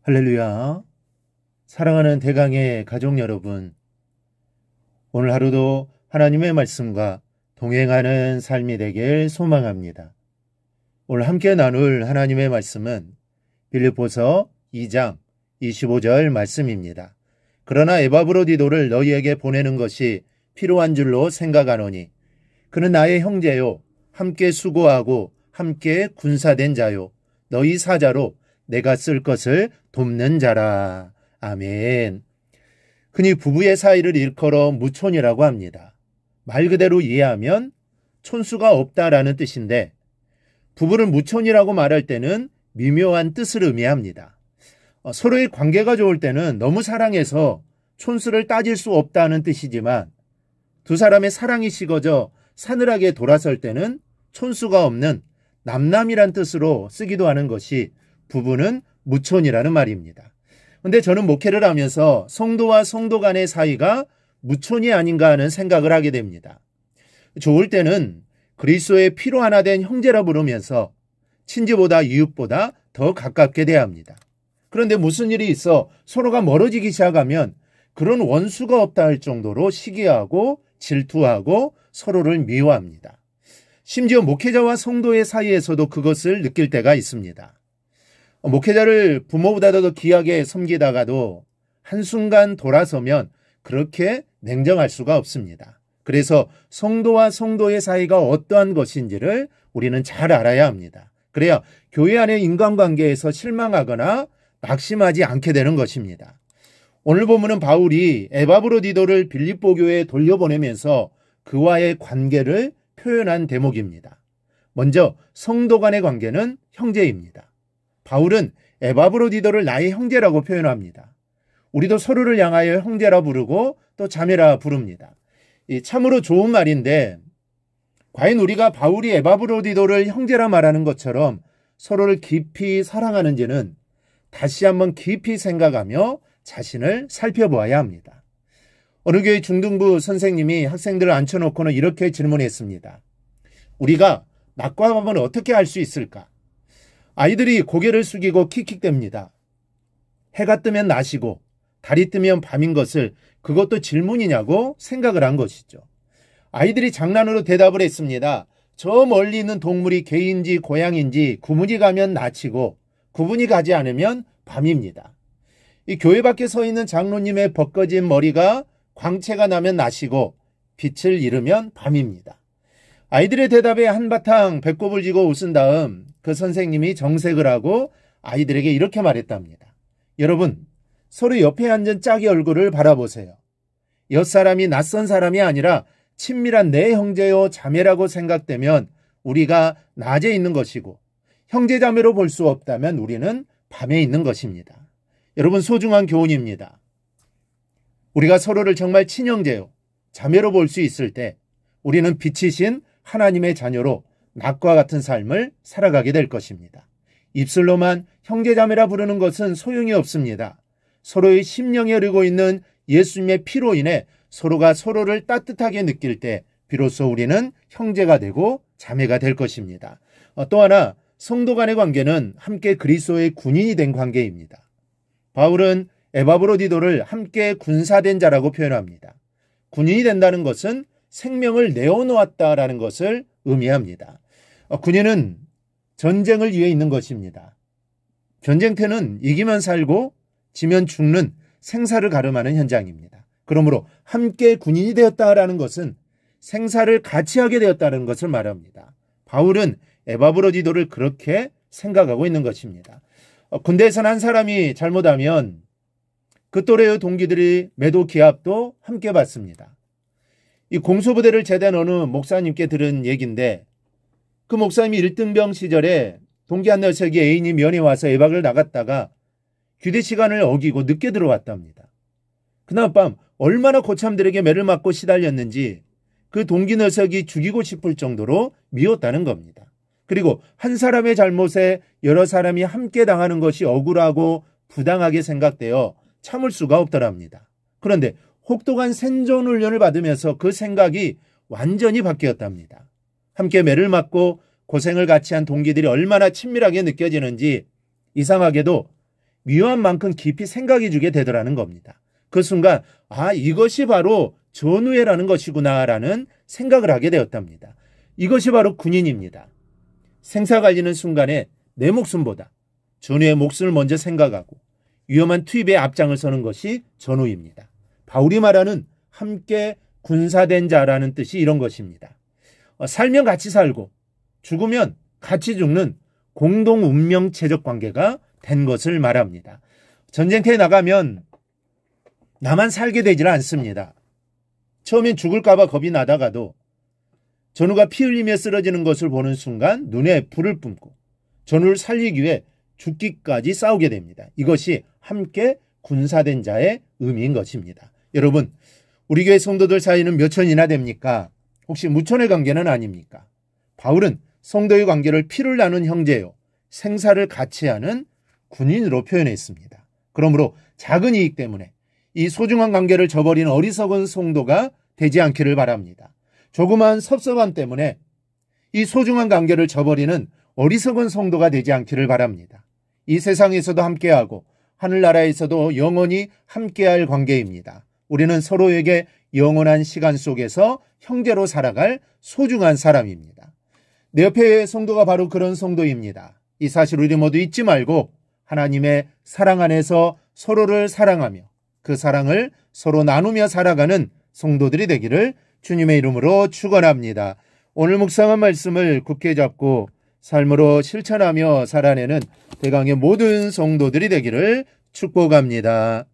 할렐루야. 사랑하는 대강의 가족 여러분, 오늘 하루도 하나님의 말씀과 동행하는 삶이 되길 소망합니다. 오늘 함께 나눌 하나님의 말씀은 빌립보서 2장 25절 말씀입니다. 그러나 에바브로디도를 너희에게 보내는 것이 필요한 줄로 생각하노니 그는 나의 형제요 함께 수고하고 함께 군사된 자요 너희 사자로 내가 쓸 것을 돕는 자라. 아멘. 흔히 부부의 사이를 일컬어 무촌이라고 합니다. 말 그대로 이해하면 촌수가 없다라는 뜻인데, 부부를 무촌이라고 말할 때는 미묘한 뜻을 의미합니다. 서로의 관계가 좋을 때는 너무 사랑해서 촌수를 따질 수 없다는 뜻이지만, 두 사람의 사랑이 식어져 사늘하게 돌아설 때는 촌수가 없는 남남이란 뜻으로 쓰기도 하는 것이 부부는 무촌이라는 말입니다. 그런데 저는 목회를 하면서 성도와 성도 간의 사이가 무촌이 아닌가 하는 생각을 하게 됩니다. 좋을 때는 그리스도의 피로 하나 된 형제라 부르면서 친지보다 이웃보다 더 가깝게 대합니다. 그런데 무슨 일이 있어 서로가 멀어지기 시작하면 그런 원수가 없다 할 정도로 시기하고 질투하고 서로를 미워합니다. 심지어 목회자와 성도의 사이에서도 그것을 느낄 때가 있습니다. 목회자를 부모보다 더 귀하게 섬기다가도 한순간 돌아서면 그렇게 냉정할 수가 없습니다. 그래서 성도와 성도의 사이가 어떠한 것인지를 우리는 잘 알아야 합니다. 그래야 교회 안의 인간관계에서 실망하거나 낙심하지 않게 되는 것입니다. 오늘 본문은 바울이 에바브로디도를 빌립보 교회에 돌려보내면서 그와의 관계를 표현한 대목입니다. 먼저 성도 간의 관계는 형제입니다. 바울은 에바브로디도를 나의 형제라고 표현합니다. 우리도 서로를 향하여 형제라 부르고 또 자매라 부릅니다. 참으로 좋은 말인데, 과연 우리가 바울이 에바브로디도를 형제라 말하는 것처럼 서로를 깊이 사랑하는지는 다시 한번 깊이 생각하며 자신을 살펴보아야 합니다. 어느 교회 중등부 선생님이 학생들을 앉혀놓고는 이렇게 질문했습니다. 우리가 낮과 밤을 어떻게 알 수 있을까? 아이들이 고개를 숙이고 킥킥댑니다. 해가 뜨면 낮이고 달이 뜨면 밤인 것을 그것도 질문이냐고 생각을 한 것이죠. 아이들이 장난으로 대답을 했습니다. 저 멀리 있는 동물이 개인지 고양인지 구분이 가면 낮이고 구분이 가지 않으면 밤입니다. 이 교회 밖에 서 있는 장로님의 벗겨진 머리가 광채가 나면 낮이고 빛을 잃으면 밤입니다. 아이들의 대답에 한바탕 배꼽을 쥐고 웃은 다음 그 선생님이 정색을 하고 아이들에게 이렇게 말했답니다. 여러분, 서로 옆에 앉은 짝의 얼굴을 바라보세요. 옆사람이 낯선 사람이 아니라 친밀한 내 형제요 자매라고 생각되면 우리가 낮에 있는 것이고, 형제 자매로 볼 수 없다면 우리는 밤에 있는 것입니다. 여러분, 소중한 교훈입니다. 우리가 서로를 정말 친형제요 자매로 볼 수 있을 때 우리는 빛이신 하나님의 자녀로 낮과 같은 삶을 살아가게 될 것입니다. 입술로만 형제자매라 부르는 것은 소용이 없습니다. 서로의 심령에 흐르고 있는 예수님의 피로 인해 서로가 서로를 따뜻하게 느낄 때 비로소 우리는 형제가 되고 자매가 될 것입니다. 또 하나, 성도 간의 관계는 함께 그리스도의 군인이 된 관계입니다. 바울은 에바브로디도를 함께 군사된 자라고 표현합니다. 군인이 된다는 것은 생명을 내어놓았다라는 것을 의미합니다. 군인은 전쟁을 위해 있는 것입니다. 전쟁터는 이기면 살고 지면 죽는 생사를 가름하는 현장입니다. 그러므로 함께 군인이 되었다라는 것은 생사를 같이 하게 되었다는 것을 말합니다. 바울은 에바브로디도를 그렇게 생각하고 있는 것입니다. 군대에서는 한 사람이 잘못하면 그 또래의 동기들이 매도 기합도 함께 받습니다. 이 공소부대를 제대한 어느 목사님께 들은 얘기인데, 그 목사님이 1등병 시절에 동기 한 녀석이 애인이 면회 와서 외박을 나갔다가 규대 시간을 어기고 늦게 들어왔답니다. 그날 밤 얼마나 고참들에게 매를 맞고 시달렸는지 그 동기 녀석이 죽이고 싶을 정도로 미웠다는 겁니다. 그리고 한 사람의 잘못에 여러 사람이 함께 당하는 것이 억울하고 부당하게 생각되어 참을 수가 없더랍니다. 그런데 혹독한 생존훈련을 받으면서 그 생각이 완전히 바뀌었답니다. 함께 매를 맞고 고생을 같이 한 동기들이 얼마나 친밀하게 느껴지는지 이상하게도 미워한 만큼 깊이 생각해 주게 되더라는 겁니다. 그 순간 이것이 바로 전우회라는 것이구나라는 생각을 하게 되었답니다. 이것이 바로 군인입니다. 생사 갈리는 순간에 내 목숨보다 전우의 목숨을 먼저 생각하고 위험한 투입에 앞장을 서는 것이 전우입니다. 바울이 말하는 함께 군사된 자라는 뜻이 이런 것입니다. 살면 같이 살고 죽으면 같이 죽는 공동 운명체적 관계가 된 것을 말합니다. 전쟁터에 나가면 나만 살게 되지는 않습니다. 처음엔 죽을까봐 겁이 나다가도 전우가 피 흘리며 쓰러지는 것을 보는 순간 눈에 불을 뿜고 전우를 살리기 위해 죽기까지 싸우게 됩니다. 이것이 함께 군사된 자의 의미인 것입니다. 여러분, 우리 교회 성도들 사이는 몇 천이나 됩니까? 혹시 무천의 관계는 아닙니까? 바울은 성도의 관계를 피를 나눈 형제요, 생사를 같이 하는 군인으로 표현했습니다. 그러므로 작은 이익 때문에 이 소중한 관계를 저버리는 어리석은 성도가 되지 않기를 바랍니다. 조그마한 섭섭함 때문에 이 소중한 관계를 저버리는 어리석은 성도가 되지 않기를 바랍니다. 이 세상에서도 함께하고 하늘나라에서도 영원히 함께할 관계입니다. 우리는 서로에게 영원한 시간 속에서 형제로 살아갈 소중한 사람입니다. 내 옆에 성도가 바로 그런 성도입니다. 이 사실 우리 모두 잊지 말고 하나님의 사랑 안에서 서로를 사랑하며 그 사랑을 서로 나누며 살아가는 성도들이 되기를 주님의 이름으로 축원합니다. 오늘 묵상한 말씀을 굳게 잡고 삶으로 실천하며 살아내는 대강의 모든 성도들이 되기를 축복합니다.